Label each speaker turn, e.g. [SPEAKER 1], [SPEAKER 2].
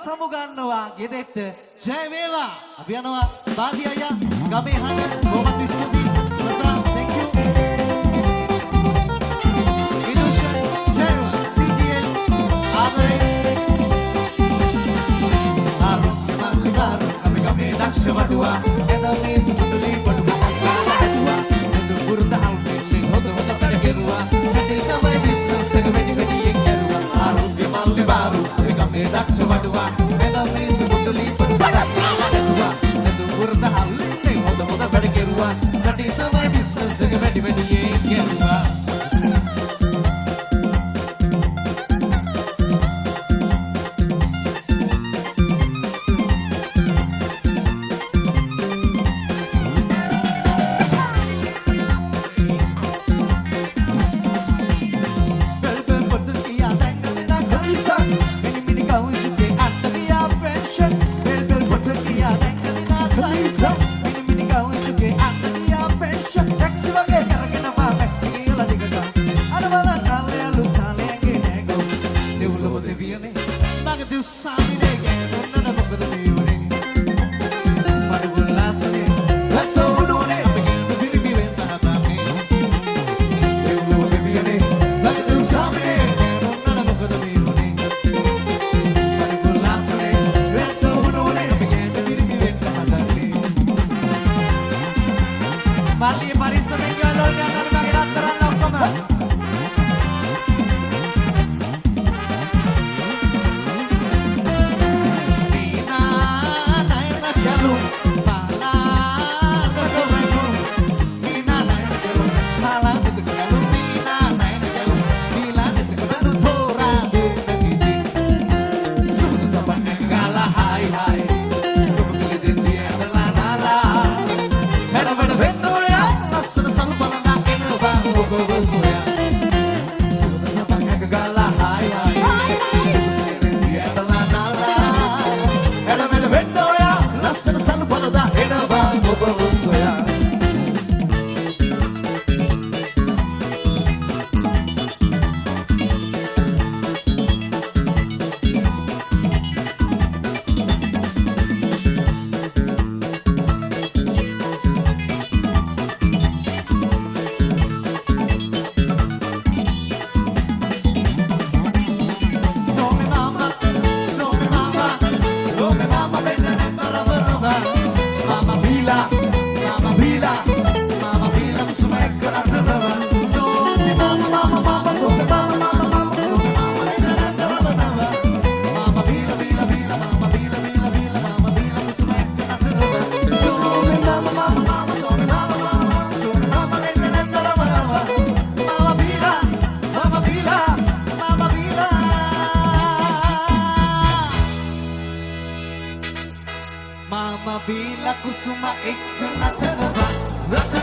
[SPEAKER 1] සමුගන්නවා ගෙදෙට්ට ජය වේවා. අපි යනවා බාදි අයියා ගමේ හඬ බොහොමත් ස්තුතියි. රසා thank you. ඉදුෂන් ජයවා CDL ආදරේ ආරුණ්‍ය මල්ලිකාරු අපි ගමේ දක්ෂ වඩුවා එදා මේ සුපුටුලි පොඩු මස්ලා හැදුවා එදු පුරුතහල් දෙල්ලේ හොද හොද වැඩ කෙරුවා හැටි තමයි බිස්නස් එක වැඩි වැඩියෙන් කරුවා ආරුණ්‍ය මල්ලිකාරු අපි ගමේ දක්ෂ වඩුවා එදා මේ සුපුටුලි පොඩු මස්ලා හැදුවා එදු පුරුතහල් දෙල්ලේ හොද හොද වැඩ කෙරුවා හැටි තමයි බිස්නස් එක වැඩි වැඩියෙන් කරුවා
[SPEAKER 2] Mama bila kusuma ik nata